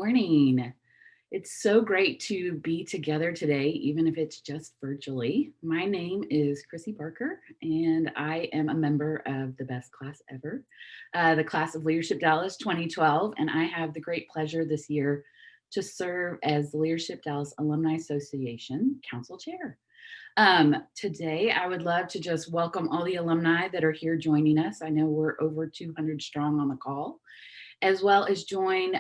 morning. It's so great to be together today, even if it's just virtually. My name is Chrissy Barker, and I am a member of the best class ever, the class of Leadership Dallas 2012, and I have the great pleasure this year to serve as the Leadership Dallas Alumni Association Council Chair. Today, I would love to just welcome all the alumni that are here joining us. I know we're over 200 strong on the call, as well as join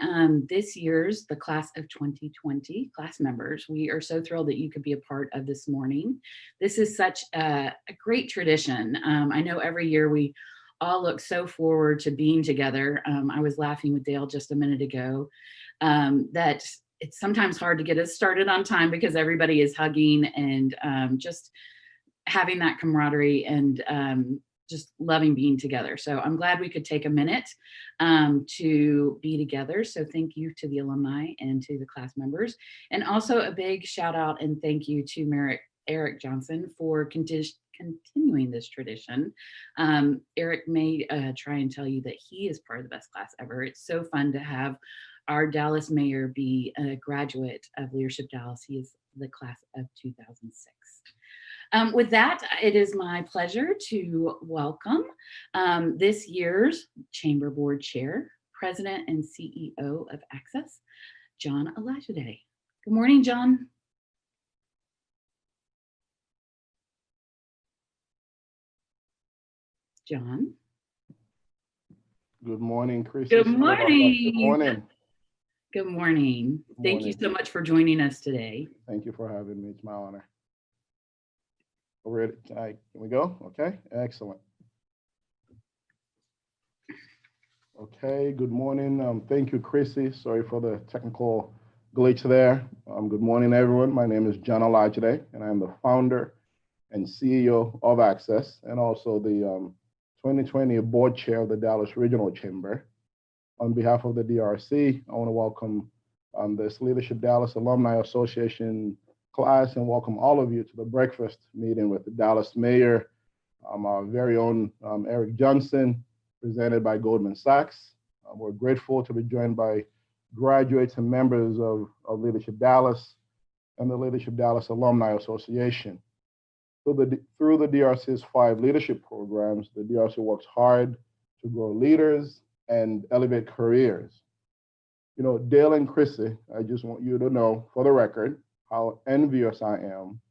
this year's, the class of 2020 class members. We are so thrilled that you could be a part of this morning. This is such a great tradition. I know every year we all look so forward to being together. I was laughing with Dale just a minute ago that it's sometimes hard to get us started on time because everybody is hugging and just having that camaraderie and just loving being together. So I'm glad we could take a minute to be together. So thank you to the alumni and to the class members. And also a big shout out and thank you to Eric Johnson for continuing this tradition. Eric may try and tell you that he is part of the best class ever. It's so fun to have our Dallas mayor be a graduate of Leadership Dallas. He is the class of 2006. With that, it is my pleasure to welcome this year's Chamber Board Chair, President and CEO of Access, John Elijah. Good morning, John. John. Good morning, Chris. Good morning. Good morning. Good morning. Thank you so much for joining us today. Thank you for having me. It's my honor. Ready? Can we go? Okay, excellent. Okay, good morning. Thank you, Chrissy. Sorry for the technical glitch there. Good morning, everyone. My name is John Elijah, and I'm the founder and CEO of Access, and also the 2020 board chair of the Dallas Regional Chamber. On behalf of the DRC, I want to welcome this Leadership Dallas Alumni Association class and welcome all of you to the breakfast meeting with the Dallas Mayor, our very own Eric Johnson, presented by Goldman Sachs. We're grateful to be joined by graduates and members of Leadership Dallas and the Leadership Dallas Alumni Association. Through the DRC's 5 leadership programs, the DRC works hard to grow leaders and elevate careers. You know, Dale and Chrissy, I just want you to know, for the record, how envious I am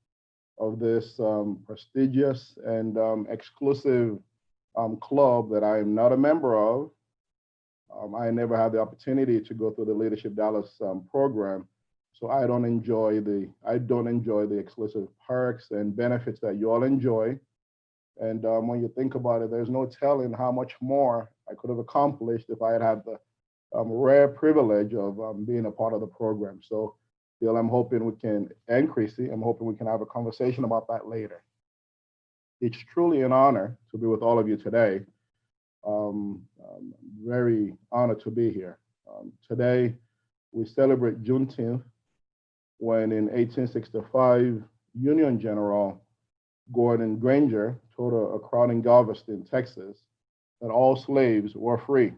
of this prestigious and exclusive club that I am not a member of. I never had the opportunity to go through the Leadership Dallas program, so I don't enjoy the exclusive perks and benefits that you all enjoy. And when you think about it, there's no telling how much more I could have accomplished if I had had the rare privilege of being a part of the program. So, Dale, I'm hoping we can, and Chrissy, I'm hoping we can have a conversation about that later. It's truly an honor to be with all of you today. I'm very honored to be here. Today, we celebrate Juneteenth, when in 1865, Union General Gordon Granger told a crowd in Galveston, Texas, that all slaves were free.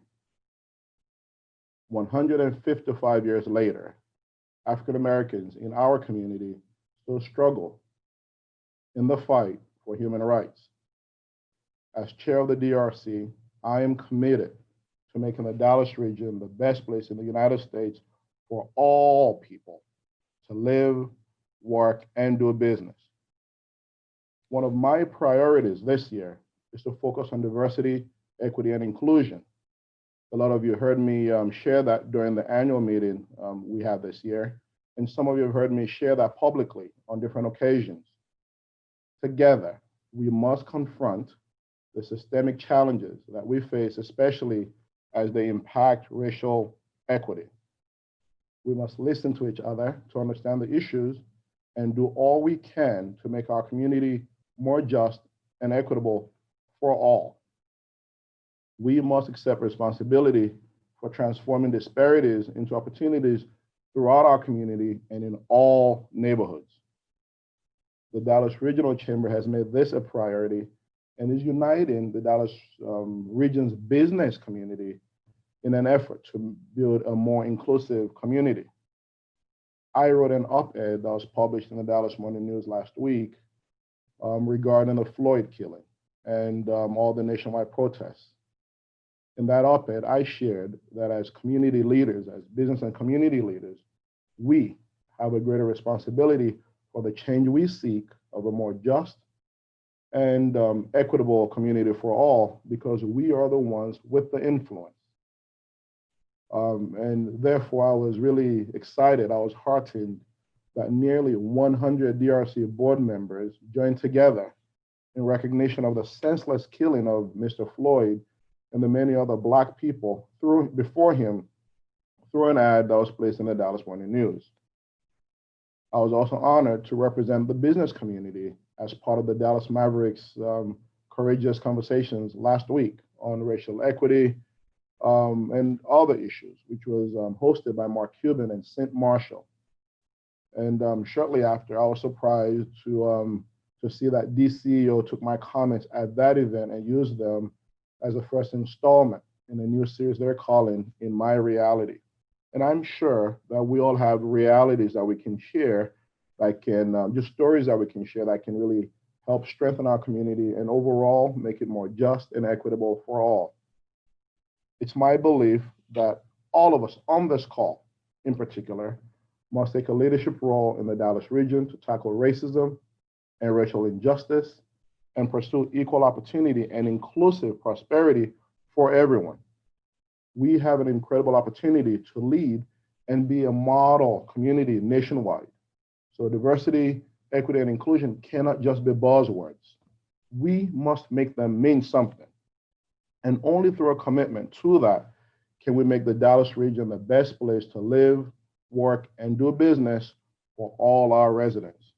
155 years later, African Americans in our community still struggle in the fight for human rights. As chair of the DRC, I am committed to making the Dallas region the best place in the United States for all people to live, work, and do business. One of my priorities this year is to focus on diversity, equity, and inclusion. A lot of you heard me share that during the annual meeting we had this year, and some of you have heard me share that publicly on different occasions. Together, we must confront the systemic challenges that we face, especially as they impact racial equity. We must listen to each other to understand the issues and do all we can to make our community more just and equitable for all. We must accept responsibility for transforming disparities into opportunities throughout our community and in all neighborhoods. The Dallas Regional Chamber has made this a priority and is uniting the Dallas region's business community in an effort to build a more inclusive community. I wrote an op-ed that was published in the Dallas Morning News last week regarding the Floyd killing and all the nationwide protests. In that op-ed, I shared that as community leaders, as business and community leaders, we have a greater responsibility for the change we seek of a more just and equitable community for all, because we are the ones with the influence. And therefore, I was really excited. I was heartened that nearly 100 DRC board members joined together in recognition of the senseless killing of Mr. Floyd and the many other Black people before him through an ad that was placed in the Dallas Morning News. I was also honored to represent the business community as part of the Dallas Mavericks Courageous Conversations last week on racial equity and other issues, which was hosted by Mark Cuban and St. Marshall. And shortly after, I was surprised to see that DCEO took my comments at that event and used them as a first installment in a new series they're calling In My Reality. And I'm sure that we all have realities that we can share, that can, just stories that we can share that can really help strengthen our community and overall make it more just and equitable for all. It's my belief that all of us on this call, in particular, must take a leadership role in the Dallas region to tackle racism and racial injustice and pursue equal opportunity and inclusive prosperity for everyone. We have an incredible opportunity to lead and be a model community nationwide. So diversity, equity, and inclusion cannot just be buzzwords. We must make them mean something. And only through a commitment to that can we make the Dallas region the best place to live, work, and do business for all our residents.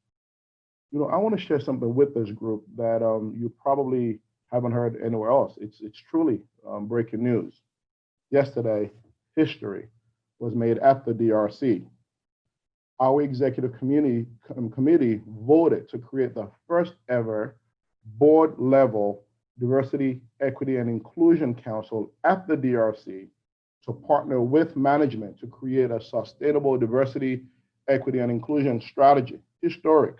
You know, I want to share something with this group that you probably haven't heard anywhere else. It's truly breaking news. Yesterday, history was made at the DRC. Our executive committee voted to create the first ever board level Diversity, Equity, and Inclusion Council at the DRC to partner with management to create a sustainable diversity, equity, and inclusion strategy. Historic.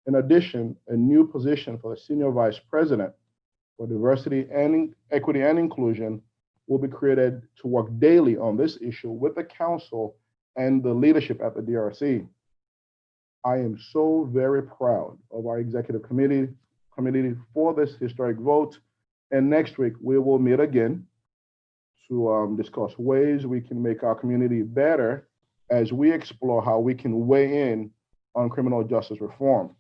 In addition, a new position for the Senior Vice President for Diversity and Equity and Inclusion will be created to work daily on this issue with the council and the leadership at the DRC. I am so very proud of our executive committee for this historic vote. And next week, we will meet again to discuss ways we can make our community better as we explore how we can weigh in on criminal justice reform.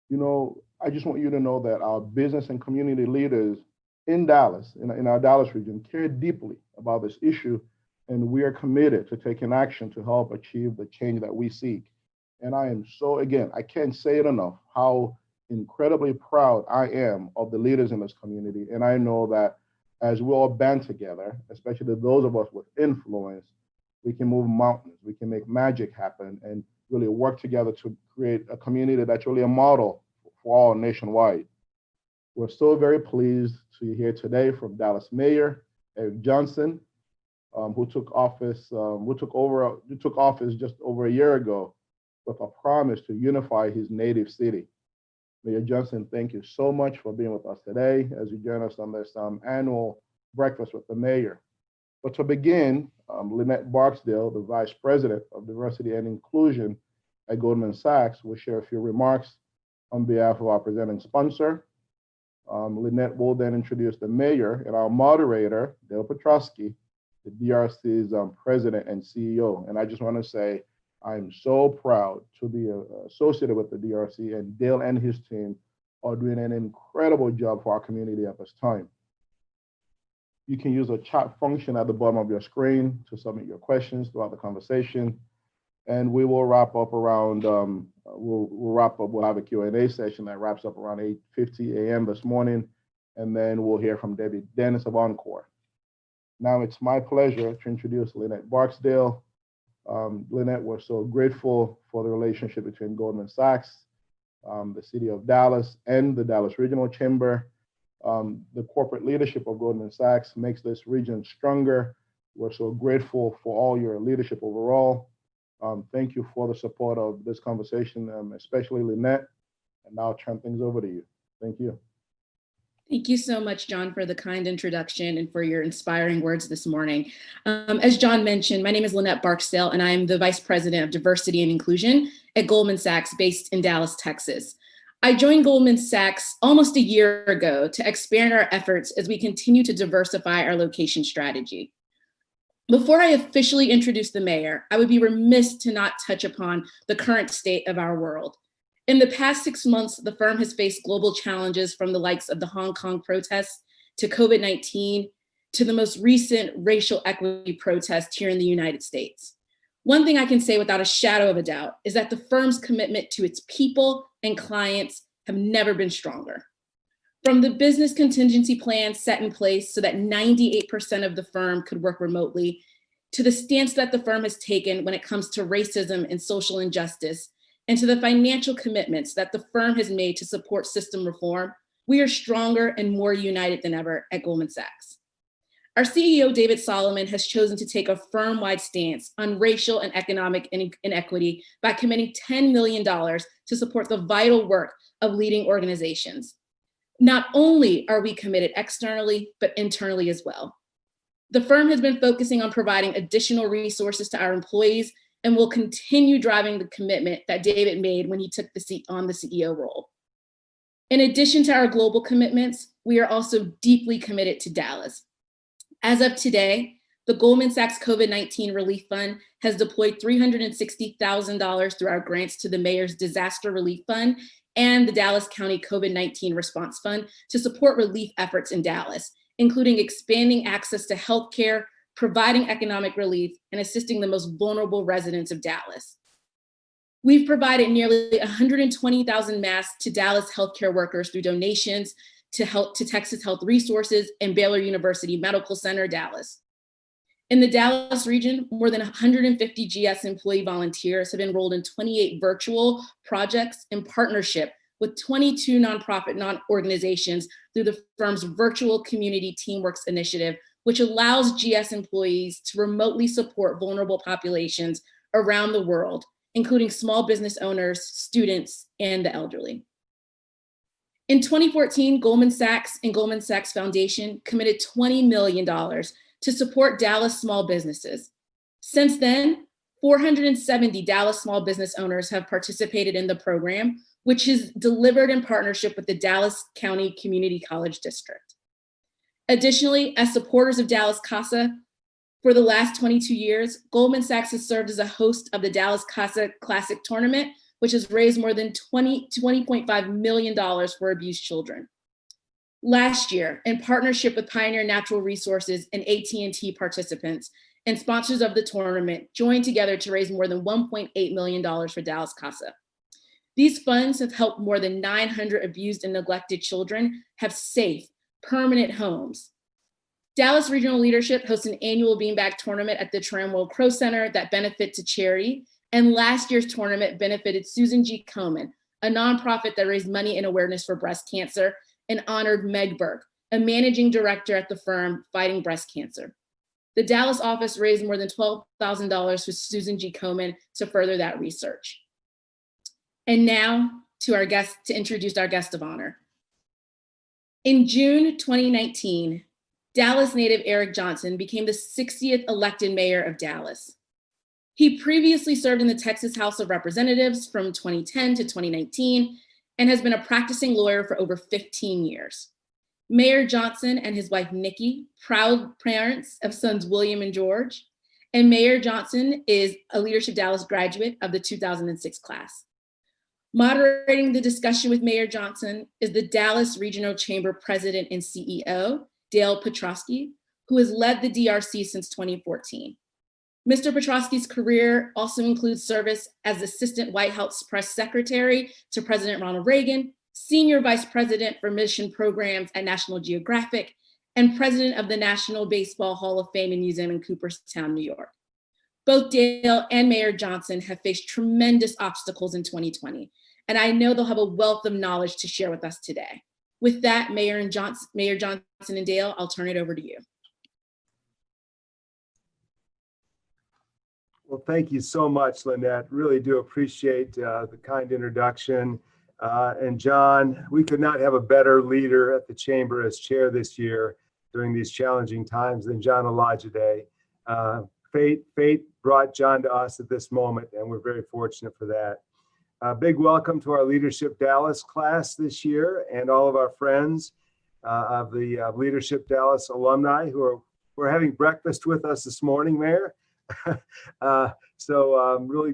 You know, I just want you to know that our business and community leaders in Dallas, in our Dallas region, care deeply about this issue, and we are committed to taking action to help achieve the change that we seek. And I am so, again, I can't say it enough, how incredibly proud I am of the leaders in this community. And I know that as we all band together, especially those of us with influence, we can move mountains, we can make magic happen, and really work together to create a community that's really a model for all nationwide. We're so very pleased to hear today from Dallas Mayor Eric Johnson, who took office just over a year ago with a promise to unify his native city. Mayor Johnson, thank you so much for being with us today as you join us on this annual breakfast with the mayor. But to begin, Lynette Barksdale, the Vice President of Diversity and Inclusion at Goldman Sachs, will share a few remarks on behalf of our presenting sponsor. Lynette will then introduce the mayor and our moderator, Dale Petroskey, the DRC's president and CEO. And I just want to say, I'm so proud to be associated with the DRC, and Dale and his team are doing an incredible job for our community at this time. You can use a chat function at the bottom of your screen to submit your questions throughout the conversation. And we will wrap up around, we'll have a Q&A session that wraps up around 8:50 a.m. this morning. And then we'll hear from Debbie Dennis of Encores. Now it's my pleasure to introduce Lynette Barksdale. Lynette, we're so grateful for the relationship between Goldman Sachs, the city of Dallas, and the Dallas Regional Chamber. The corporate leadership of Goldman Sachs makes this region stronger. We're so grateful for all your leadership overall. Thank you for the support of this conversation, especially Lynette. And now I'll turn things over to you. Thank you. Thank you so much, John, for the kind introduction and for your inspiring words this morning. As John mentioned, my name is Lynette Barksdale, and I'm the Vice President of Diversity and Inclusion at Goldman Sachs, based in Dallas, Texas. I joined Goldman Sachs almost a year ago to expand our efforts as we continue to diversify our location strategy. Before I officially introduce the mayor, I would be remiss to not touch upon the current state of our world. In the past 6 months, the firm has faced global challenges, from the likes of the Hong Kong protests to COVID-19 to the most recent racial equity protest here in the United States. One thing I can say without a shadow of a doubt is that the firm's commitment to its people and clients have never been stronger. From the business contingency plan set in place so that 98% of the firm could work remotely, to the stance that the firm has taken when it comes to racism and social injustice, and to the financial commitments that the firm has made to support system reform, we are stronger and more united than ever at Goldman Sachs. Our CEO, David Solomon, has chosen to take a firm-wide stance on racial and economic inequity by committing $10 million to support the vital work of leading organizations. Not only are we committed externally, but internally as well. The firm has been focusing on providing additional resources to our employees and will continue driving the commitment that David made when he took the seat on the CEO role. In addition to our global commitments, we are also deeply committed to Dallas. As of today, the Goldman Sachs COVID-19 Relief Fund has deployed $360,000 through our grants to the Mayor's Disaster Relief Fund and the Dallas County COVID-19 Response Fund to support relief efforts in Dallas, including expanding access to healthcare, providing economic relief, and assisting the most vulnerable residents of Dallas. We've provided nearly 120,000 masks to Dallas healthcare workers through donations to Texas Health Resources and Baylor University Medical Center, Dallas. In the Dallas region, more than 150 GS employee volunteers have enrolled in 28 virtual projects in partnership with 22 nonprofit organizations through the firm's virtual community teamworks initiative, which allows GS employees to remotely support vulnerable populations around the world, including small business owners, students, and the elderly. In 2014, Goldman Sachs and Goldman Sachs Foundation committed $20 million to support Dallas small businesses. Since then, 470 Dallas small business owners have participated in the program, which is delivered in partnership with the Dallas County Community College District. Additionally, as supporters of Dallas CASA, for the last 22 years, Goldman Sachs has served as a host of the Dallas CASA Classic Tournament, which has raised more than $20.5 million for abused children. Last year, in partnership with Pioneer Natural Resources and AT&T participants and sponsors of the tournament, joined together to raise more than $1.8 million for Dallas CASA. These funds have helped more than 900 abused and neglected children have safe, permanent homes. Dallas Regional Leadership hosts an annual beanbag tournament at the Tramwell Crow Center that benefits to charity. And last year's tournament benefited Susan G. Komen, a nonprofit that raised money and awareness for breast cancer, and honored Meg Burke, a managing director at the firm fighting breast cancer. The Dallas office raised more than $12,000 for Susan G. Komen to further that research. And now to introduce our guest of honor. In June 2019, Dallas native Eric Johnson became the 60th elected mayor of Dallas. He previously served in the Texas House of Representatives from 2010 to 2019 and has been a practicing lawyer for over 15 years. Mayor Johnson and his wife, Nikki, proud parents of sons William and George, and Mayor Johnson is a Leadership Dallas graduate of the 2006 class. Moderating the discussion with Mayor Johnson is the Dallas Regional Chamber President and CEO, Dale Petroskey, who has led the DRC since 2014. Mr. Petroskey's career also includes service as Assistant White House Press Secretary to President Ronald Reagan, Senior Vice President for Mission Programs at National Geographic, and President of the National Baseball Hall of Fame and Museum in Cooperstown, New York. Both Dale and Mayor Johnson have faced tremendous obstacles in 2020, and I know they'll have a wealth of knowledge to share with us today. With that, Mayor Johnson and Dale, I'll turn it over to you. Well, thank you so much, Lynette. Really do appreciate the kind introduction. And John, we could not have a better leader at the Chamber as chair this year during these challenging times than John Olajide. Fate brought John to us at this moment, and we're very fortunate for that. A big welcome to our Leadership Dallas class this year and all of our friends of the Leadership Dallas alumni who are having breakfast with us this morning, Mayor. Really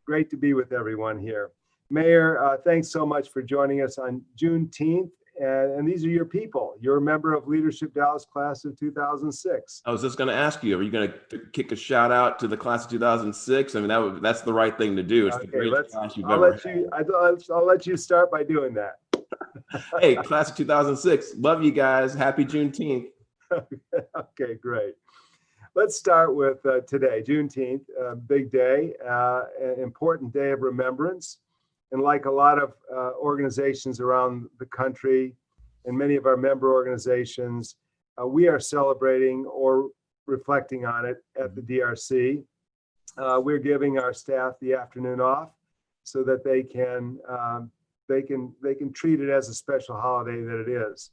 great to be with everyone here. Mayor, thanks so much for joining us on Juneteenth. And these are your people. You're a member of Leadership Dallas class of 2006. I was just going to ask you, are you going to kick a shout out to the class of 2006? I mean, that's the right thing to do. It's the greatest class you've ever had. I'll let you start by doing that. Hey, class of 2006, love you guys. Happy Juneteenth. Okay, great. Let's start with today, Juneteenth, a big day, an important day of remembrance. And like a lot of organizations around the country and many of our member organizations, we are celebrating or reflecting on it at the DRC. We're giving our staff the afternoon off so that they can treat it as a special holiday that it is,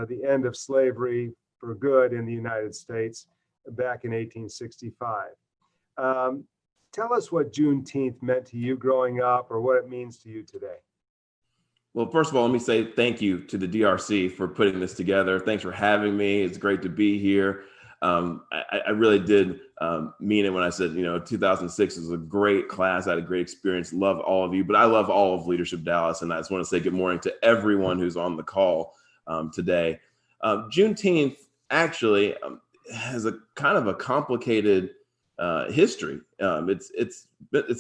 the end of slavery for good in the United States back in 1865. Tell us what Juneteenth meant to you growing up or what it means to you today. Well, first of all, let me say thank you to the DRC for putting this together. Thanks for having me. It's great to be here. I really did mean it when I said, 2006 was a great class. I had a great experience. Love all of you, but I love all of Leadership Dallas. And I just want to say good morning to everyone who's on the call today. Juneteenth actually has a kind of a complicated history. It's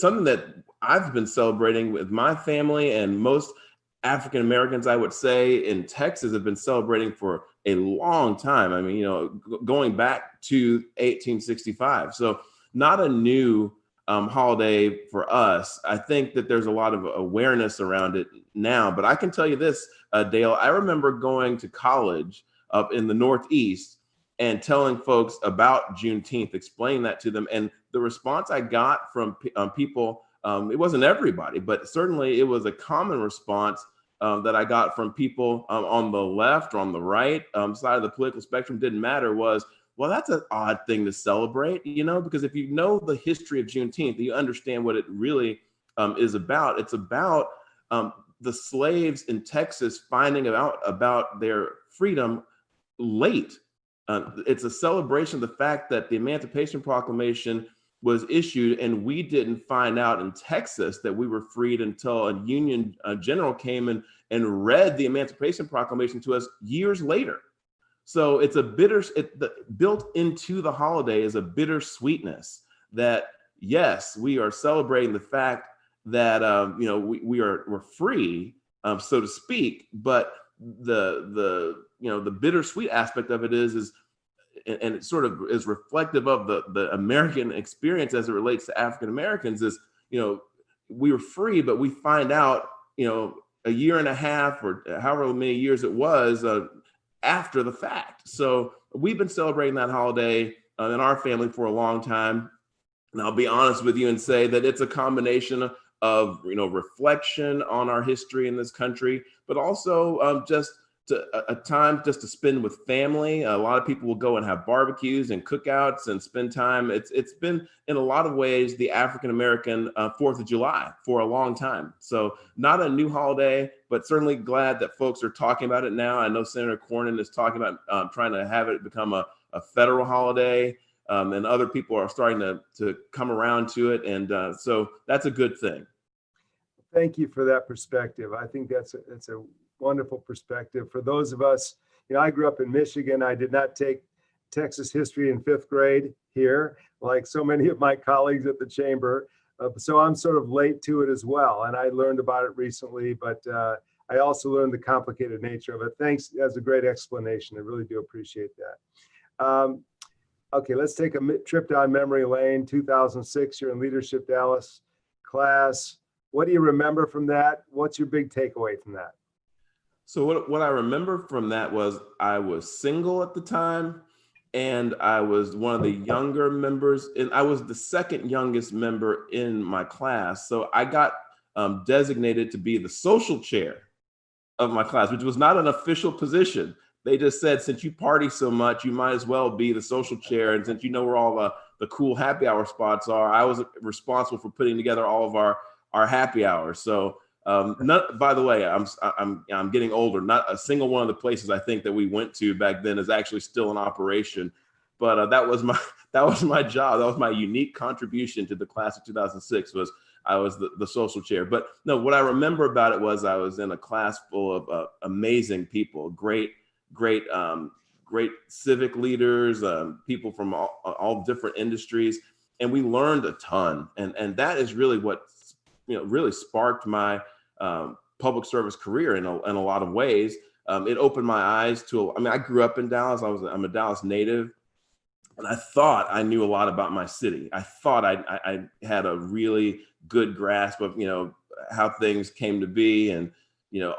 something that I've been celebrating with my family, and most African Americans, I would say, in Texas have been celebrating for a long time. I mean, going back to 1865. So not a new holiday for us. I think that there's a lot of awareness around it now, but I can tell you this, Dale, I remember going to college up in the Northeast and telling folks about Juneteenth, explaining that to them. And the response I got from people, it wasn't everybody, but certainly it was a common response that I got from people on the left or on the right side of the political spectrum, didn't matter, was, well, that's an odd thing to celebrate, because if you know the history of Juneteenth, you understand what it really is about. It's about the slaves in Texas finding out about their freedom late. It's a celebration of the fact that the Emancipation Proclamation was issued and we didn't find out in Texas that we were freed until a Union general came in and read the Emancipation Proclamation to us years later. So it's built into the holiday is a bittersweetness that, yes, we are celebrating the fact that we're free, so to speak, but the bittersweet aspect of it is and it sort of is reflective of the American experience as it relates to African Americans is, we were free, but we find out, a year and a half or however many years it was after the fact. So we've been celebrating that holiday in our family for a long time. And I'll be honest with you and say that it's a combination of, reflection on our history in this country, but also just a time just to spend with family. A lot of people will go and have barbecues and cookouts and spend time. It's been in a lot of ways the African American 4th of July for a long time. So not a new holiday, but certainly glad that folks are talking about it now. I know Senator Cornyn is talking about trying to have it become a federal holiday, and other people are starting to come around to it, and so that's a good thing. Thank you for that perspective. I think that's a wonderful perspective. For those of us, I grew up in Michigan. I did not take Texas history in 5th grade here, like so many of my colleagues at the Chamber. So I'm sort of late to it as well. And I learned about it recently, but I also learned the complicated nature of it. Thanks. That's a great explanation. I really do appreciate that. Okay, let's take a trip down memory lane. 2006, you're in Leadership Dallas class. What do you remember from that? What's your big takeaway from that? So what I remember from that was I was single at the time, and I was one of the younger members, and I was the second youngest member in my class. So I got designated to be the social chair of my class, which was not an official position. They just said, since you party so much, you might as well be the social chair. And since you know where all the cool happy hour spots are, I was responsible for putting together all of our happy hours. So by the way, I'm getting older. Not a single one of the places I think that we went to back then is actually still in operation. But that was my job. That was my unique contribution to the class of 2006. Was I was the social chair. But no, what I remember about it was I was in a class full of amazing people, great civic leaders, people from all different industries, and we learned a ton. And that is really what really sparked my public service career in a lot of ways. It opened my eyes to. I mean, I grew up in Dallas. I'm a Dallas native. And I thought I knew a lot about my city. I thought I had a really good grasp of, how things came to be. And, it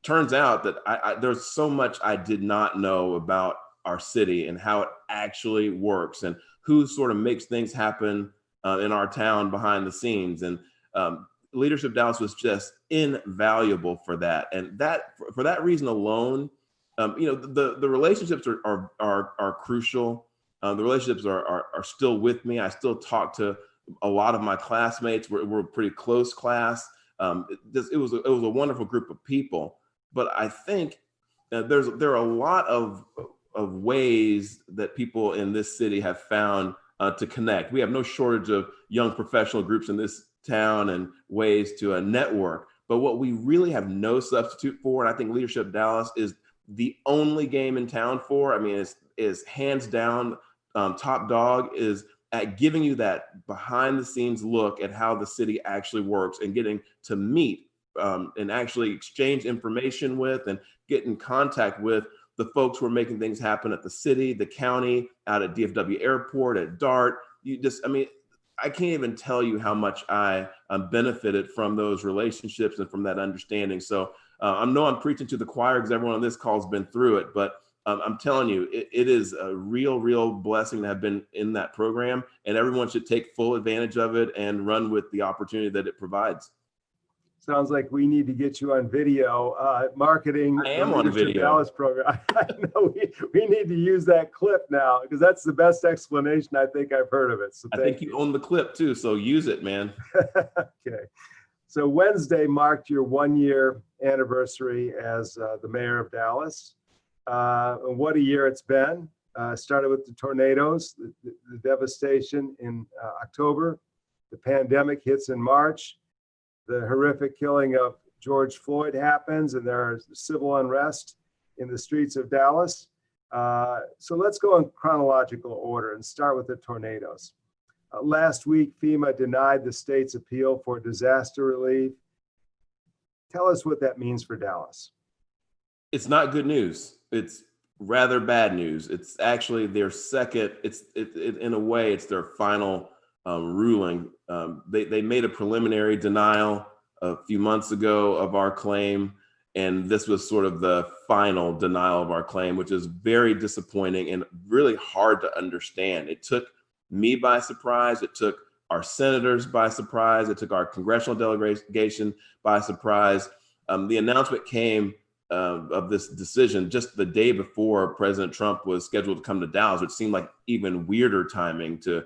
turns out that there's so much I did not know about our city and how it actually works and who sort of makes things happen in our town behind the scenes. And Leadership Dallas was just invaluable for that. And for that reason alone, the relationships are crucial. The relationships are still with me. I still talk to a lot of my classmates. We're a pretty close class. It was a wonderful group of people. But I think there are a lot of ways that people in this city have found to connect. We have no shortage of young professional groups in this town and ways to network. But what we really have no substitute for, and I think Leadership Dallas is the only game in town for. I mean, is hands down. Top dog is at giving you that behind the scenes look at how the city actually works and getting to meet and actually exchange information with and get in contact with the folks who are making things happen at the city, the county, out at DFW Airport, at DART. I can't even tell you how much I benefited from those relationships and from that understanding. So I know I'm preaching to the choir because everyone on this call has been through it, but I'm telling you, it is a real blessing to have been in that program, and everyone should take full advantage of it and run with the opportunity that it provides. Sounds like we need to get you on video marketing. I am on video. Dallas program. I know we need to use that clip now because that's the best explanation I think I've heard of it. So I think you own the clip too, so use it, man. Okay. So Wednesday marked your 1-year anniversary as the mayor of Dallas. And what a year it's been. Started with the tornadoes, the devastation in October. The pandemic hits in March. The horrific killing of George Floyd happens, and there's civil unrest in the streets of Dallas. So let's go in chronological order and start with the tornadoes. Last week, FEMA denied the state's appeal for disaster relief. Tell us what that means for Dallas. It's not good news. It's rather bad news. It's actually their second. In a way, it's their final ruling. They made a preliminary denial a few months ago of our claim, and this was sort of the final denial of our claim, which is very disappointing and really hard to understand. It took me by surprise. It took our senators by surprise. It took our congressional delegation by surprise. The announcement came of this decision just the day before President Trump was scheduled to come to Dallas, which seemed like even weirder timing to,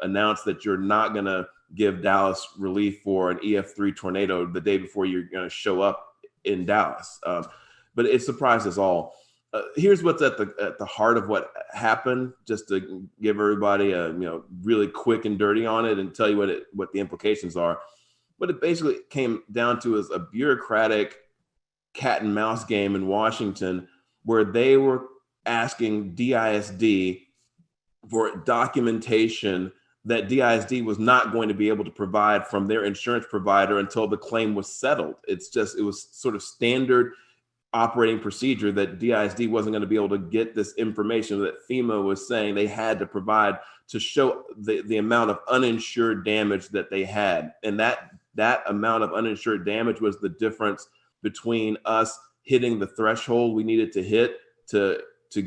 announce that you're not going to give Dallas relief for an EF3 tornado the day before you're going to show up in Dallas. But it surprised us all. Here's what's at the heart of what happened, just to give everybody a really quick and dirty on it and tell you what the implications are. What it basically came down to is a bureaucratic cat and mouse game in Washington, where they were asking DISD for documentation that DISD was not going to be able to provide from their insurance provider until the claim was settled. It was sort of standard operating procedure that DISD wasn't going to be able to get this information that FEMA was saying they had to provide to show the amount of uninsured damage that they had. And that amount of uninsured damage was the difference between us hitting the threshold we needed to hit to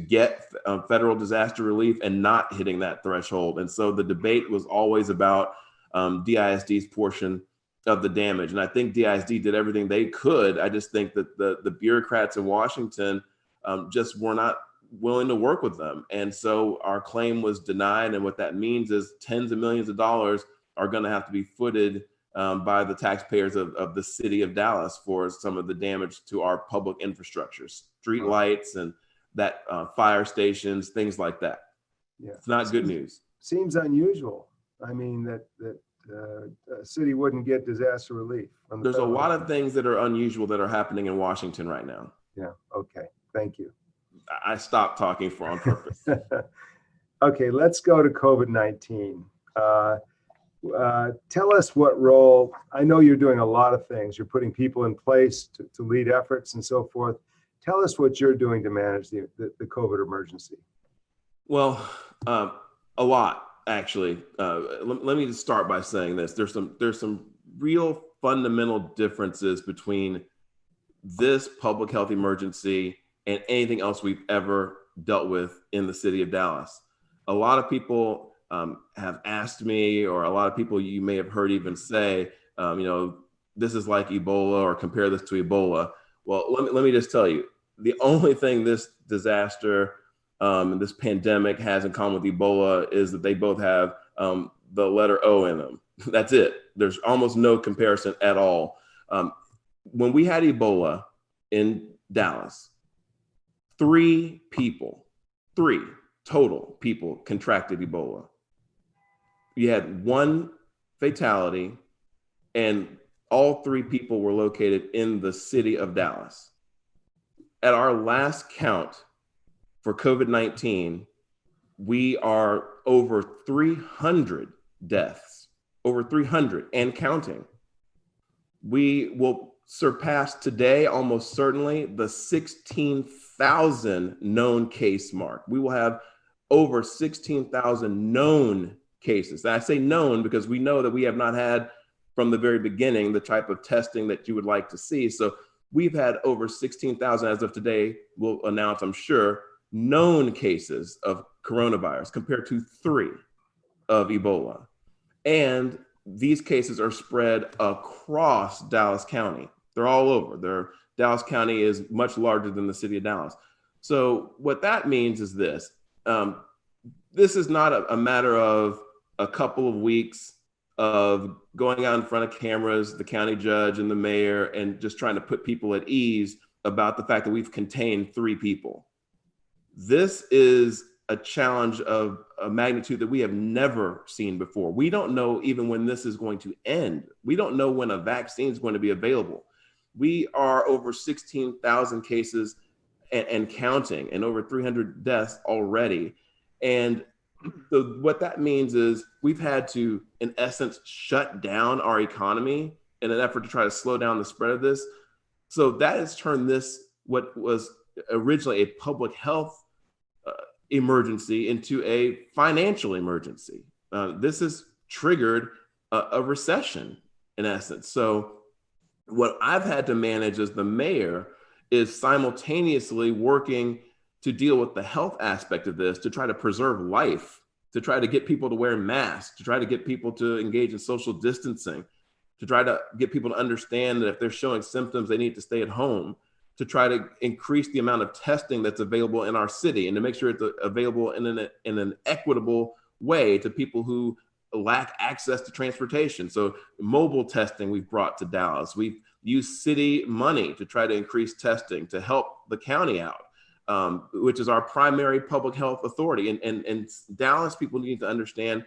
get federal disaster relief and not hitting that threshold. And so the debate was always about DISD's portion of the damage. And I think DISD did everything they could. I just think that the bureaucrats in Washington just were not willing to work with them. And so our claim was denied. And what that means is tens of millions of dollars are going to have to be footed by the taxpayers of the city of Dallas for some of the damage to our public infrastructures, street lights and that fire stations, things like that. Yeah. It's not good news. Seems unusual. I mean, that a city wouldn't get disaster relief. There's a lot of things that are unusual that are happening in Washington right now. Yeah. Okay. Thank you. I stopped talking on purpose. Okay, let's go to COVID-19. Tell us what role, I know you're doing a lot of things. You're putting people in place to lead efforts and so forth. Tell us what you're doing to manage the COVID emergency. Well, a lot, actually. Let me just start by saying this. There's some real fundamental differences between this public health emergency and anything else we've ever dealt with in the city of Dallas. A lot of people have asked me, or a lot of people you may have heard even say, this is like Ebola, or compare this to Ebola. Well, let me just tell you, the only thing this disaster and this pandemic has in common with Ebola is that they both have the letter O in them. That's it. There's almost no comparison at all. When we had Ebola in Dallas, 3 total people contracted Ebola. You had 1 fatality, and all 3 people were located in the city of Dallas. At our last count for COVID-19, we are over 300 deaths, over 300 and counting. We will surpass today, almost certainly, the 16,000 known case mark. We will have over 16,000 known cases. And I say known because we know that we have not had from the very beginning the type of testing that you would like to see. So we've had over 16,000 as of today, we'll announce, I'm sure, known cases of coronavirus compared to 3 of Ebola. And these cases are spread across Dallas County. They're all over. Dallas County is much larger than the city of Dallas. So what that means is this. This is not a matter of a couple of weeks of going out in front of cameras, the county judge and the mayor, and just trying to put people at ease about the fact that we've contained 3 people. This is a challenge of a magnitude that we have never seen before. We don't know even when this is going to end. We don't know when a vaccine is going to be available. We are over 16,000 cases and counting, and over 300 deaths already. And so what that means is we've had to, in essence, shut down our economy in an effort to try to slow down the spread of this. So that has turned this, what was originally a public health emergency, into a financial emergency. This has triggered a recession, in essence. So what I've had to manage as the mayor is simultaneously working to deal with the health aspect of this, to try to preserve life, to try to get people to wear masks, to try to get people to engage in social distancing, to try to get people to understand that if they're showing symptoms, they need to stay at home, to try to increase the amount of testing that's available in our city, and to make sure it's available in an equitable way to people who lack access to transportation. So mobile testing we've brought to Dallas. We've used city money to try to increase testing to help the county out, which is our primary public health authority. And Dallas people need to understand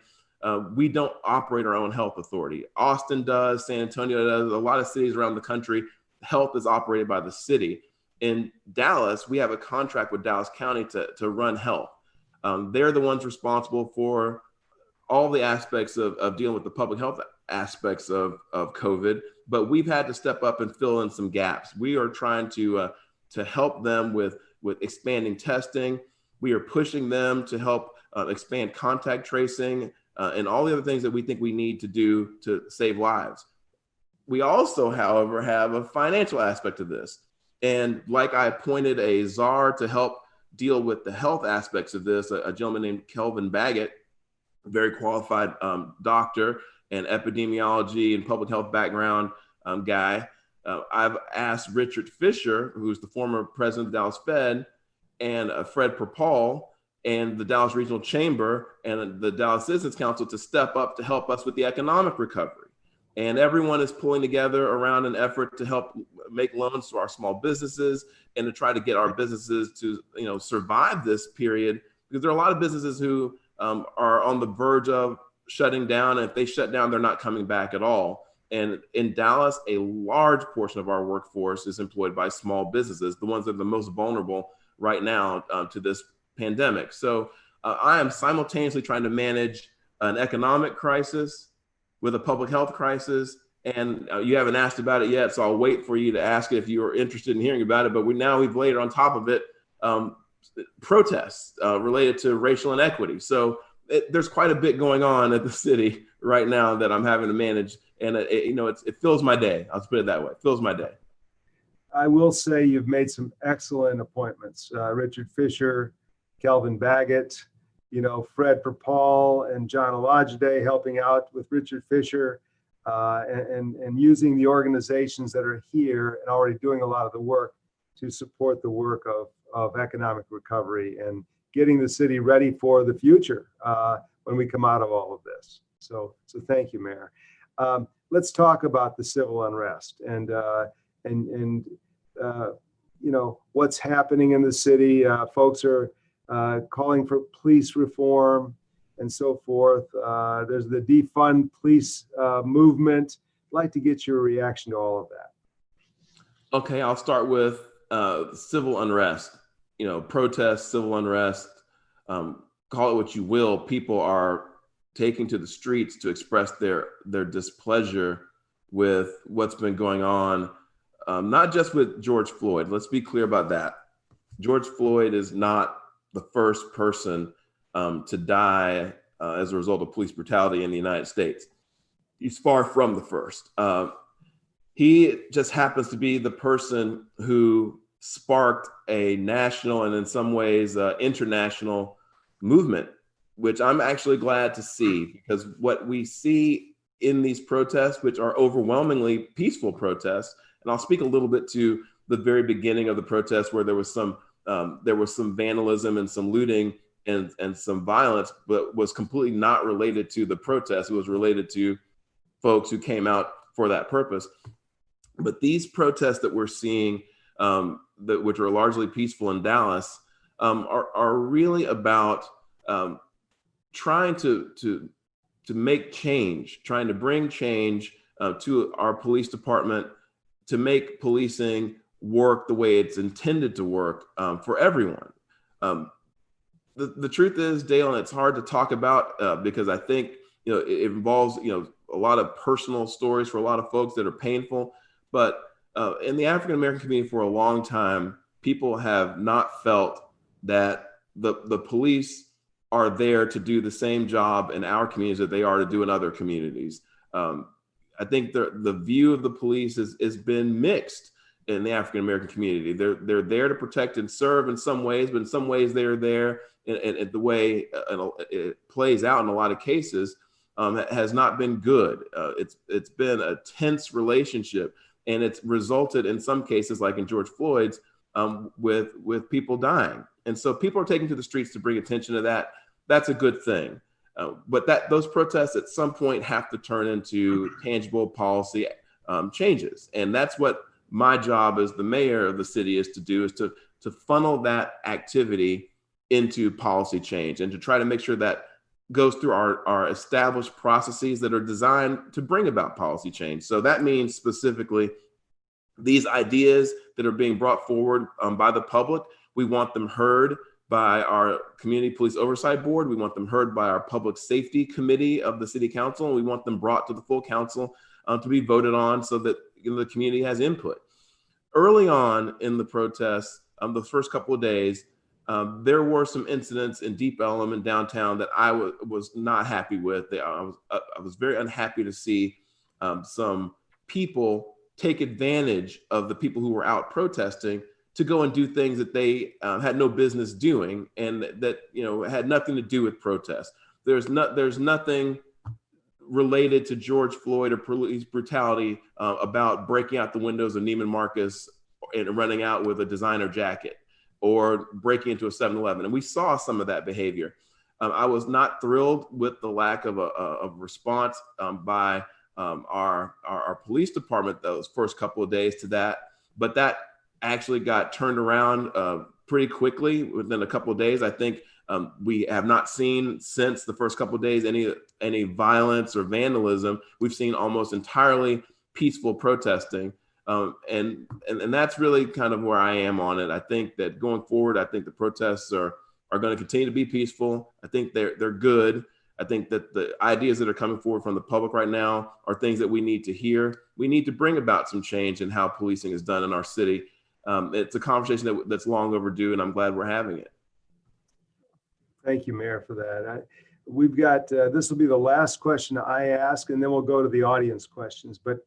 we don't operate our own health authority. Austin does, San Antonio does, a lot of cities around the country, health is operated by the city. In Dallas, we have a contract with Dallas County to run health. They're the ones responsible for all the aspects of dealing with the public health aspects of COVID, but we've had to step up and fill in some gaps. We are trying to help them with expanding testing. We are pushing them to help expand contact tracing and all the other things that we think we need to do to save lives. We also, however, have a financial aspect of this. And like I appointed a czar to help deal with the health aspects of this, a gentleman named Kelvin Baggett, a very qualified doctor and epidemiology and public health background guy. I've asked Richard Fisher, who's the former president of the Dallas Fed, and Fred Perpall, and the Dallas Regional Chamber and the Dallas Citizens Council to step up to help us with the economic recovery. And everyone is pulling together around an effort to help make loans to our small businesses and to try to get our businesses to, survive this period, because there are a lot of businesses who are on the verge of shutting down. And if they shut down, they're not coming back at all. And in Dallas, a large portion of our workforce is employed by small businesses, the ones that are the most vulnerable right now to this pandemic. So I am simultaneously trying to manage an economic crisis with a public health crisis. And you haven't asked about it yet, so I'll wait for you to ask it if you are interested in hearing about it. But we've laid on top of it protests related to racial inequity. So there's quite a bit going on at the city right now that I'm having to manage. And it fills my day. I'll put it that way. It fills my day. I will say you've made some excellent appointments. Richard Fisher, Kelvin Baggett, Fred Perpall and John Alajide helping out with Richard Fisher and using the organizations that are here and already doing a lot of the work to support the work of economic recovery and getting the city ready for the future when we come out of all of this. So thank you, Mayor. Let's talk about the civil unrest and what's happening in the city. Folks are calling for police reform and so forth. There's the defund police movement. I'd like to get your reaction to all of that. Okay, I'll start with civil unrest. Protests, civil unrest, call it what you will. People are taking to the streets to express their displeasure with what's been going on, not just with George Floyd. Let's be clear about that. George Floyd is not the first person to die as a result of police brutality in the United States. He's far from the first. He just happens to be the person who sparked a national and in some ways international movement, which I'm actually glad to see, because what we see in these protests, which are overwhelmingly peaceful protests, and I'll speak a little bit to the very beginning of the protests where there was some vandalism and some looting and some violence, but was completely not related to the protest. It was related to folks who came out for that purpose. But these protests that we're seeing, which are largely peaceful in Dallas, are really about trying to make change, trying to bring change to our police department, to make policing work the way it's intended to work for everyone. The truth is, Dale, and it's hard to talk about because I think it involves a lot of personal stories for a lot of folks that are painful. But in the African American community for a long time, people have not felt that the police are there to do the same job in our communities that they are to do in other communities. I think the view of the police has been mixed in the African American community. They're there to protect and serve in some ways, but in some ways they're there and the way it plays out in a lot of cases has not been good. It's been a tense relationship, and it's resulted in some cases, like in George Floyd's, with people dying. And so people are taking to the streets to bring attention to that. That's a good thing. But those protests at some point have to turn into tangible policy changes. And that's what my job as the mayor of the city is to do, is to funnel that activity into policy change and to try to make sure that goes through our established processes that are designed to bring about policy change. So that means specifically these ideas that are being brought forward by the public, we want them heard by our Community Police Oversight Board. We want them heard by our Public Safety Committee of the City Council. And we want them brought to the full council to be voted on so that the community has input. Early on in the protests, the first couple of days, there were some incidents in Deep Ellum and downtown that I was not happy with. I was very unhappy to see some people take advantage of the people who were out protesting to go and do things that they had no business doing, and that had nothing to do with protest. There's nothing related to George Floyd or police brutality about breaking out the windows of Neiman Marcus and running out with a designer jacket or breaking into a 7-Eleven. And we saw some of that behavior. I was not thrilled with the lack of a response by our police department those first couple of days to that, but that actually got turned around pretty quickly within a couple of days. I think we have not seen since the first couple of days any violence or vandalism. We've seen almost entirely peaceful protesting, and that's really kind of where I am on it. I think that going forward, I think the protests are going to continue to be peaceful. I think they're good. I think that the ideas that are coming forward from the public right now are things that we need to hear. We need to bring about some change in how policing is done in our city. It's a conversation that's long overdue, and I'm glad we're having it. Thank you, Mayor, for that. We've got, this will be the last question I ask, and then we'll go to the audience questions. But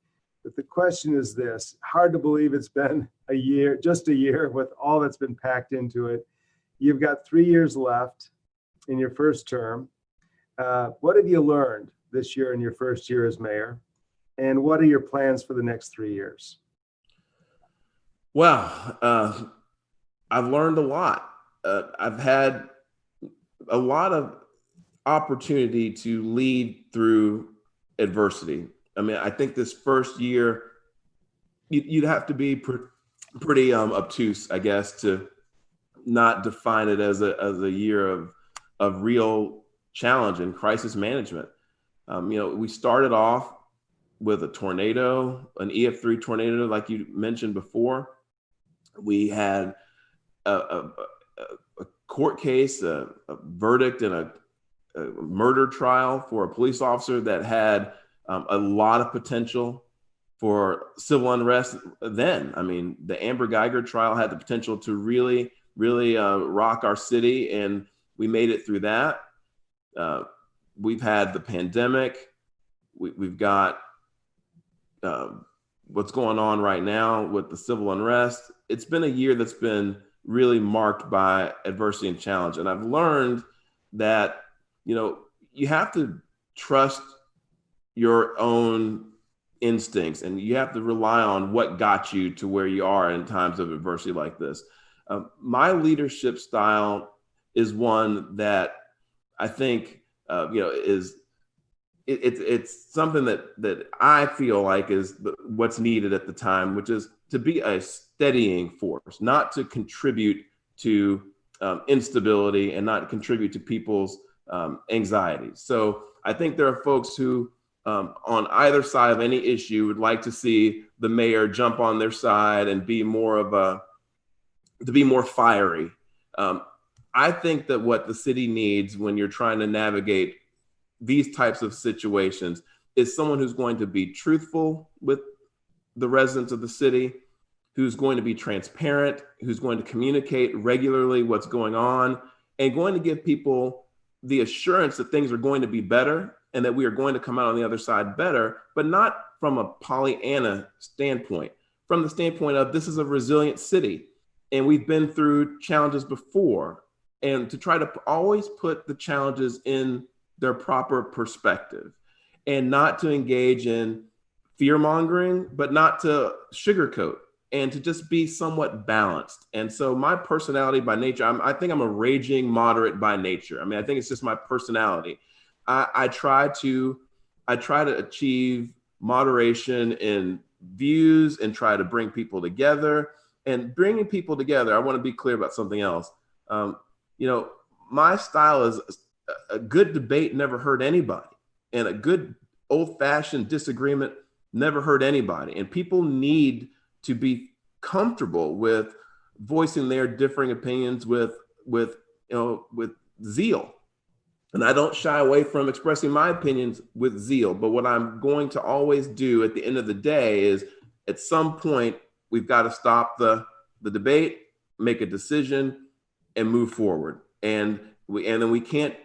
the question is this: hard to believe it's been a year, just a year, with all that's been packed into it. You've got 3 years left in your first term. What have you learned this year in your first year as mayor? And what are your plans for the next 3 years? Well, I've learned a lot. I've had a lot of opportunity to lead through adversity. I mean, I think this first year, you'd have to be pretty obtuse, I guess, to not define it as a year of real challenge and crisis management. We started off with a tornado, an EF3 tornado, like you mentioned before. We had a court case, a verdict in a murder trial for a police officer that had a lot of potential for civil unrest then. I mean, the Amber Geiger trial had the potential to really rock our city, and we made it through that. We've had the pandemic. We've got what's going on right now with the civil unrest. It's been a year that's been really marked by adversity and challenge. And I've learned that, you have to trust your own instincts, and you have to rely on what got you to where you are in times of adversity like this. My leadership style is one that I think, it's something that I feel like is what's needed at the time, which is to be a steadying force, not to contribute to instability and not contribute to people's anxieties. So I think there are folks who on either side of any issue would like to see the mayor jump on their side and be more fiery. I think that what the city needs when you're trying to navigate these types of situations is someone who's going to be truthful with the residents of the city, who's going to be transparent, who's going to communicate regularly what's going on, and going to give people the assurance that things are going to be better and that we are going to come out on the other side better, but not from a Pollyanna standpoint, from the standpoint of this is a resilient city and we've been through challenges before, and to try to always put the challenges in their proper perspective and not to engage in fear mongering, but not to sugarcoat, and to just be somewhat balanced. And so my personality by nature, I think I'm a raging moderate by nature. I mean, I think it's just my personality. I try to achieve moderation in views and try to bring people together. And bringing people together, I want to be clear about something else. My style is a good debate never hurt anybody, and a good old-fashioned disagreement never hurt anybody. And people need to be comfortable with voicing their differing opinions with zeal. And I don't shy away from expressing my opinions with zeal. But what I'm going to always do at the end of the day is, at some point, we've got to stop the debate, make a decision, and move forward. And then we can't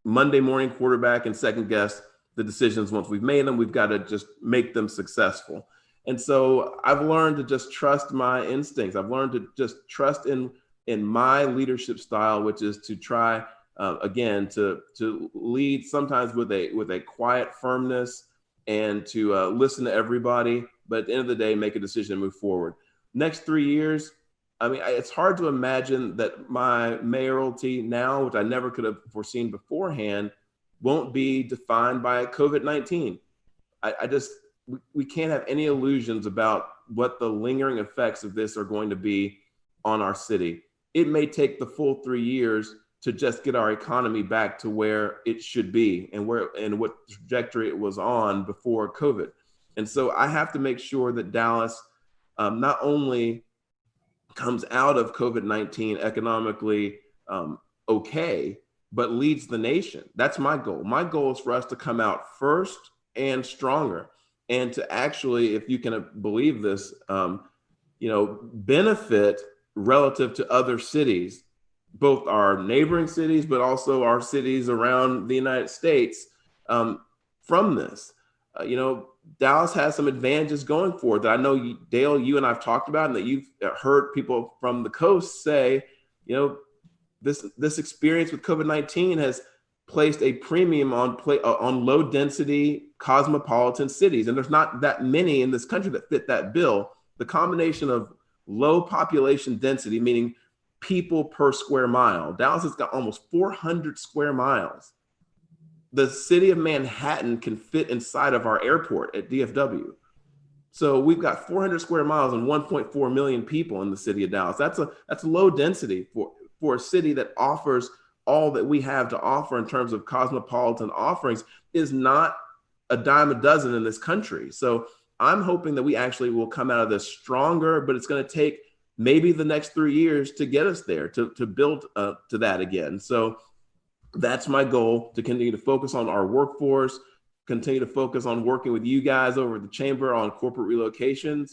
Monday morning quarterback and second guess the decisions once we've made them. We've got to just make them successful. And so I've learned to just trust my instincts. I've learned to just trust in my leadership style, which is to try again to lead sometimes with a quiet firmness and to listen to everybody, but at the end of the day, make a decision to move forward. Next 3 years, I mean, it's hard to imagine that my mayoralty now, which I never could have foreseen beforehand, won't be defined by COVID-19. We can't have any illusions about what the lingering effects of this are going to be on our city. It may take the full 3 years to just get our economy back to where it should be and what trajectory it was on before COVID. And so I have to make sure that Dallas not only comes out of COVID-19 economically okay, but leads the nation. That's my goal. My goal is for us to come out first and stronger, and to actually, if you can believe this, benefit relative to other cities, both our neighboring cities, but also our cities around the United States from this. Dallas has some advantages going for it that I know, Dale, you and I've talked about, and that you've heard people from the coast say, this experience with COVID-19 has placed a premium on low density cosmopolitan cities. And there's not that many in this country that fit that bill. The combination of low population density, meaning people per square mile. Dallas has got almost 400 square miles. The city of Manhattan can fit inside of our airport at DFW. So we've got 400 square miles and 1.4 million people in the city of Dallas. That's low density for a city that offers all that we have to offer in terms of cosmopolitan offerings. Is not a dime a dozen in this country. So I'm hoping that we actually will come out of this stronger, but it's going to take maybe the next 3 years to get us there, to build to that again. So that's my goal, to continue to focus on our workforce, continue to focus on working with you guys over at the chamber on corporate relocations,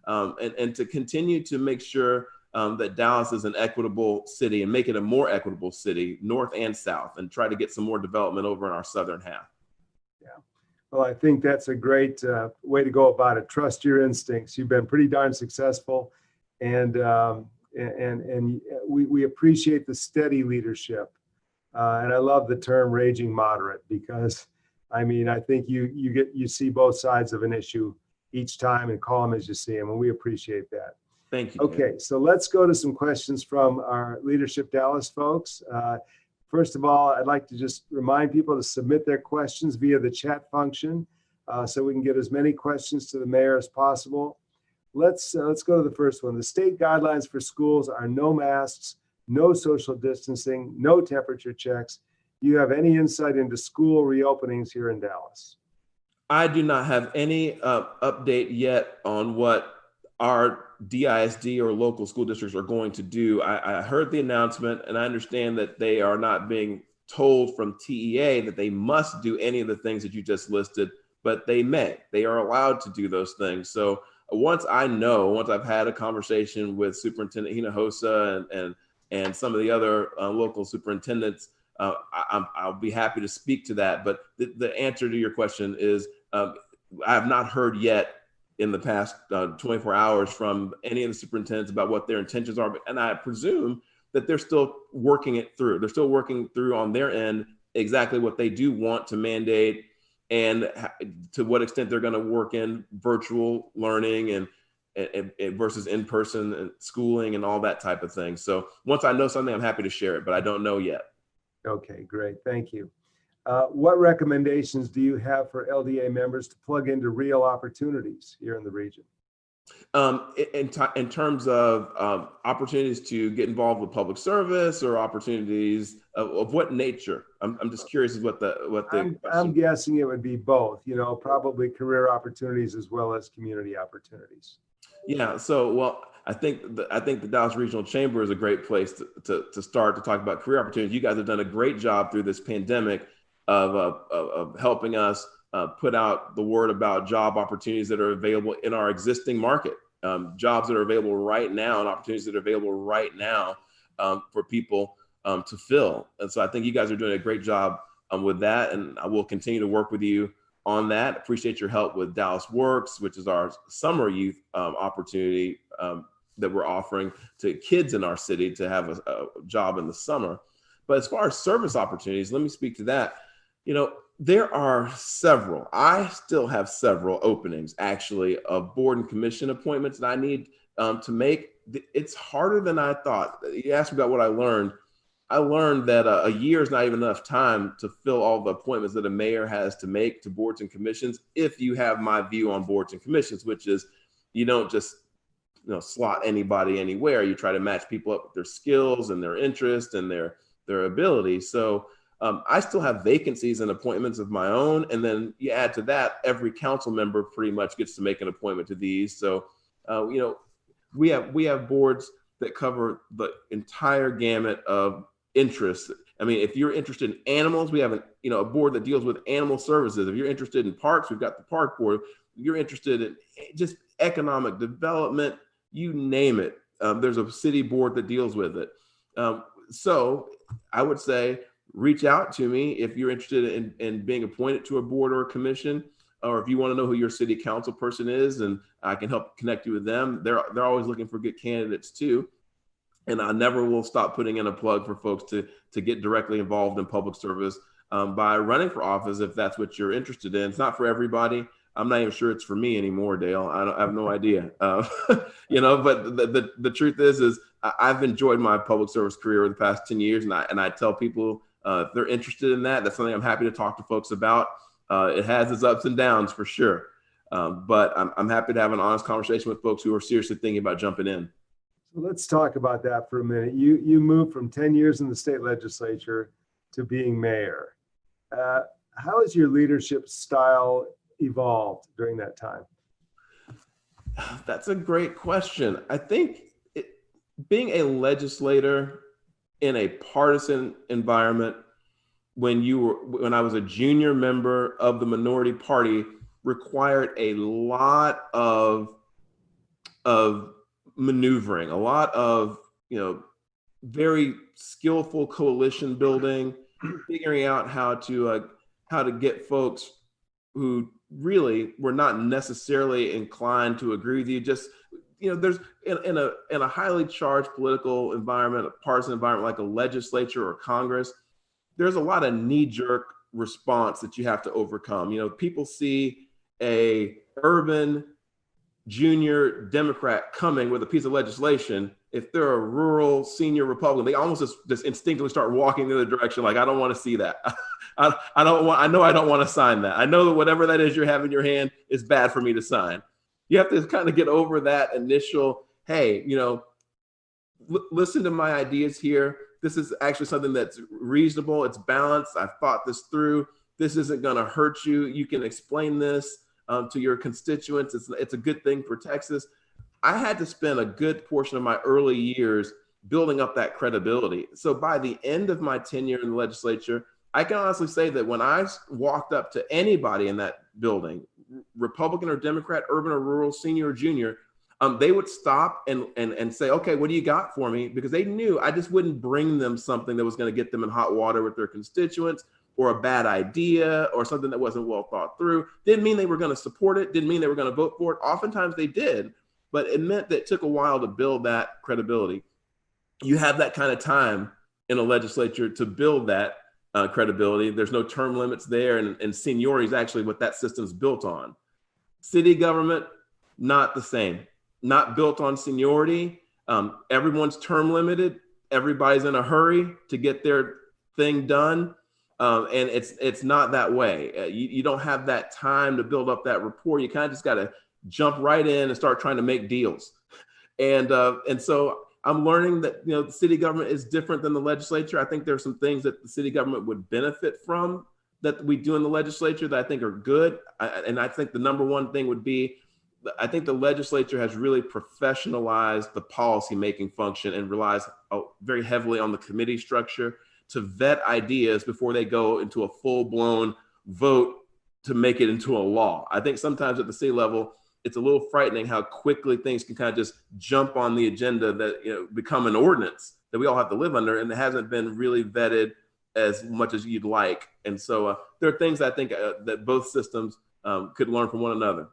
and to continue to make sure that Dallas is an equitable city and make it a more equitable city, north and south, and try to get some more development over in our southern half. Yeah. Well, I think that's a great way to go about it. Trust your instincts. You've been pretty darn successful, and we appreciate the steady leadership. And I love the term "raging moderate" because, I mean, I think you see both sides of an issue each time and call them as you see them, and we appreciate that. Thank you. Okay, so let's go to some questions from our Leadership Dallas folks. First of all, I'd like to just remind people to submit their questions via the chat function so we can get as many questions to the mayor as possible. Let's go to the first one. The state guidelines for schools are no masks, no social distancing, no temperature checks. Do you have any insight into school reopenings here in Dallas? I do not have any update yet on what our DISD or local school districts are going to do. I heard the announcement, and I understand that they are not being told from TEA that they must do any of the things that you just listed, but they are allowed to do those things. So once I've had a conversation with Superintendent Hinojosa and some of the other local superintendents, I'll be happy to speak to that. But the answer to your question is I have not heard yet in the past 24 hours from any of the superintendents about what their intentions are. And I presume that they're still working it through. They're still working through on their end exactly what they do want to mandate and to what extent they're going to work in virtual learning and versus in-person schooling and all that type of thing. So once I know something, I'm happy to share it, but I don't know yet. Okay, great. Thank you. What recommendations do you have for LDA members to plug into real opportunities here in the region? In terms of opportunities to get involved with public service or opportunities of what nature? I'm just curious what the I'm guessing it would be both, probably career opportunities as well as community opportunities. Yeah. So, well, I think the Dallas Regional Chamber is a great place to start to talk about career opportunities. You guys have done a great job through this pandemic of helping us put out the word about job opportunities that are available in our existing market, jobs that are available right now and opportunities that are available right now for people to fill. And so I think you guys are doing a great job with that, and I will continue to work with you on that. Appreciate your help with Dallas Works, which is our summer youth opportunity that we're offering to kids in our city to have a job in the summer. But as far as service opportunities, let me speak to that. You know, there are several. I still have several openings, actually, of board and commission appointments that I need to make. It's harder than I thought. You asked me about what I learned. I learned that a year is not even enough time to fill all the appointments that a mayor has to make to boards and commissions. If you have my view on boards and commissions, which is you don't just slot anybody anywhere. You try to match people up with their skills and their interests and their ability. So I still have vacancies and appointments of my own. And then you add to that, every council member pretty much gets to make an appointment to these. So, we have boards that cover the entire gamut of interests. I mean, if you're interested in animals, we have a board that deals with animal services. If you're interested in parks, we've got the park board. If you're interested in just economic development, you name it. There's a city board that deals with it. So I would say, reach out to me if you're interested in being appointed to a board or a commission, or if you want to know who your city council person is, and I can help connect you with them. They're always looking for good candidates too. And I never will stop putting in a plug for folks to get directly involved in public service by running for office if that's what you're interested in. It's not for everybody. I'm not even sure it's for me anymore, Dale. I have no idea. But the truth is I've enjoyed my public service career over the past 10 years, and I tell people if they're interested in that's something I'm happy to talk to folks about. It has its ups and downs for sure, but I'm happy to have an honest conversation with folks who are seriously thinking about jumping in. So let's talk about that for a minute. You moved from 10 years in the state legislature to being mayor. How has your leadership style evolved during that time? That's a great question. I think being a legislator in a partisan environment when I was a junior member of the minority party required a lot of maneuvering, a lot of very skillful coalition building, figuring out how to get folks who really were not necessarily inclined to agree with you. Just there's in a highly charged political environment, a partisan environment like a legislature or Congress, there's a lot of knee-jerk response that you have to overcome. People see a urban junior Democrat coming with a piece of legislation. If they're a rural senior Republican, they almost just instinctively start walking in the direction like, I don't want to see that. I know I don't want to sign that. I know that whatever that is you have in your hand is bad for me to sign. You have to kind of get over that initial, hey, listen to my ideas here. This is actually something that's reasonable. It's balanced. I've thought this through. This isn't going to hurt you. You can explain this to your constituents. It's a good thing for Texas. I had to spend a good portion of my early years building up that credibility. So by the end of my tenure in the legislature, I can honestly say that when I walked up to anybody in that building, Republican or Democrat, urban or rural, senior or junior, they would stop and say, okay, what do you got for me? Because they knew I just wouldn't bring them something that was going to get them in hot water with their constituents, or a bad idea, or something that wasn't well thought through. Didn't mean they were going to support it. Didn't mean they were going to vote for it. Oftentimes they did, but it meant that it took a while to build that credibility. You have that kind of time in a legislature to build that credibility. There's no term limits there, and seniority is actually what that system's built on. City government, not the same. Not built on seniority. Everyone's term limited. Everybody's in a hurry to get their thing done. And it's not that way. You don't have that time to build up that rapport. You kind of just got to jump right in and start trying to make deals. And so I'm learning that the city government is different than the legislature. I think there's some things that the city government would benefit from that we do in the legislature that I think are good. And I think the number one thing would be, I think the legislature has really professionalized the policy-making function and relies very heavily on the committee structure to vet ideas before they go into a full-blown vote to make it into a law. I think sometimes at the city level, it's a little frightening how quickly things can kind of just jump on the agenda that become an ordinance that we all have to live under, and it hasn't been really vetted as much as you'd like. And so there are things I think that both systems could learn from one another.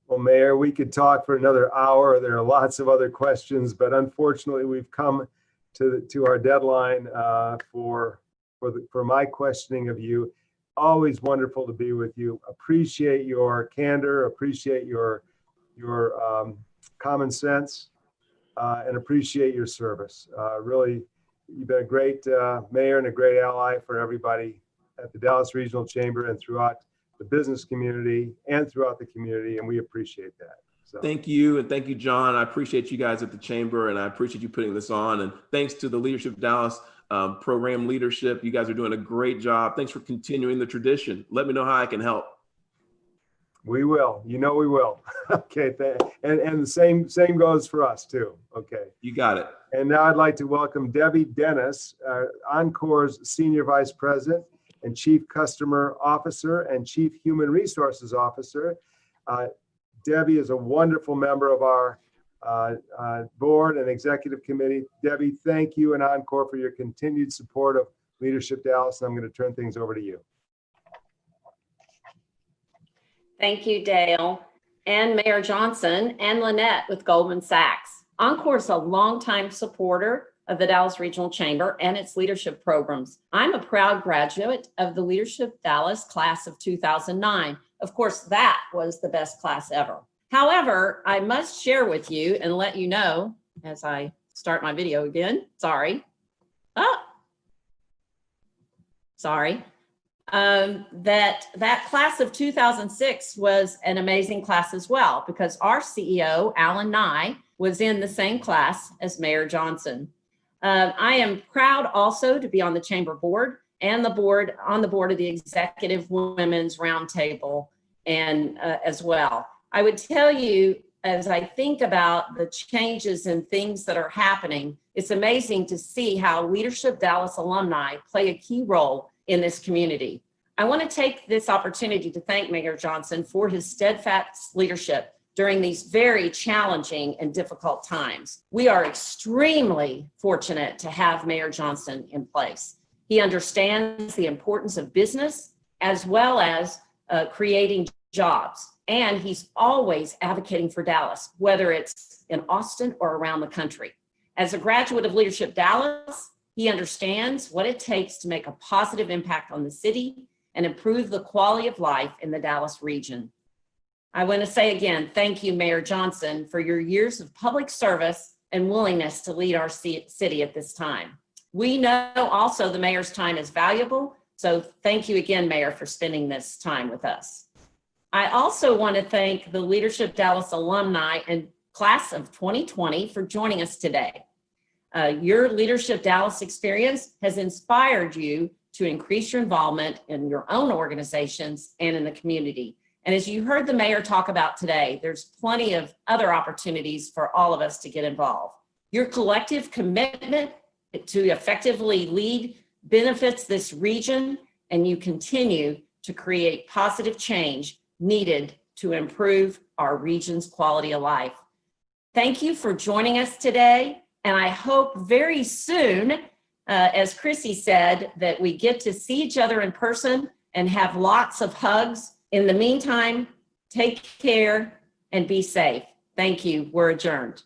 Well, Mayor, we could talk for another hour. There are lots of other questions, but unfortunately, we've come to our deadline for my questioning of you. Always wonderful to be with you. Appreciate your candor, appreciate your common sense, and appreciate your service. Really, you've been a great mayor and a great ally for everybody at the Dallas Regional Chamber and throughout the business community and throughout the community, and we appreciate that. So. Thank you, and thank you, John. I appreciate you guys at the Chamber, and I appreciate you putting this on. And thanks to the Leadership Dallas program leadership. You guys are doing a great job. Thanks for continuing the tradition. Let me know how I can help. We will. You know we will. Okay, and the same goes for us too. Okay. You got it. And now I'd like to welcome Debbie Dennis, Encores Senior Vice President and Chief Customer Officer and Chief Human Resources Officer. Debbie is a wonderful member of our board and executive committee. Debbie, thank you and Encore for your continued support of Leadership Dallas. I'm going to turn things over to you. Thank you, Dale, and Mayor Johnson and Lynette with Goldman Sachs. Encore is a longtime supporter of the Dallas Regional Chamber and its leadership programs. I'm a proud graduate of the Leadership Dallas class of 2009. Of course, that was the best class ever. However, I must share with you and let you know as I start my video again, sorry. That class of 2006 was an amazing class as well, because our CEO, Alumni, was in the same class as Mayor Johnson. I am proud also to be on the Chamber board and on the board of the Executive Women's Roundtable and as well. I would tell you, as I think about the changes and things that are happening, it's amazing to see how Leadership Dallas alumni play a key role in this community. I want to take this opportunity to thank Mayor Johnson for his steadfast leadership during these very challenging and difficult times. We are extremely fortunate to have Mayor Johnson in place. He understands the importance of business as well as creating jobs. And he's always advocating for Dallas, whether it's in Austin or around the country. As a graduate of Leadership Dallas, he understands what it takes to make a positive impact on the city and improve the quality of life in the Dallas region. I want to say again, thank you, Mayor Johnson, for your years of public service and willingness to lead our city at this time. We know also the mayor's time is valuable, so thank you again, Mayor, for spending this time with us. I also want to thank the Leadership Dallas alumni and class of 2020 for joining us today. Your Leadership Dallas experience has inspired you to increase your involvement in your own organizations and in the community. And as you heard the mayor talk about today, there's plenty of other opportunities for all of us to get involved. Your collective commitment to effectively lead benefits this region, and you continue to create positive change needed to improve our region's quality of life. Thank you for joining us today. And I hope very soon, as Chrissy said, that we get to see each other in person and have lots of hugs. In the meantime, take care and be safe. Thank you. We're adjourned.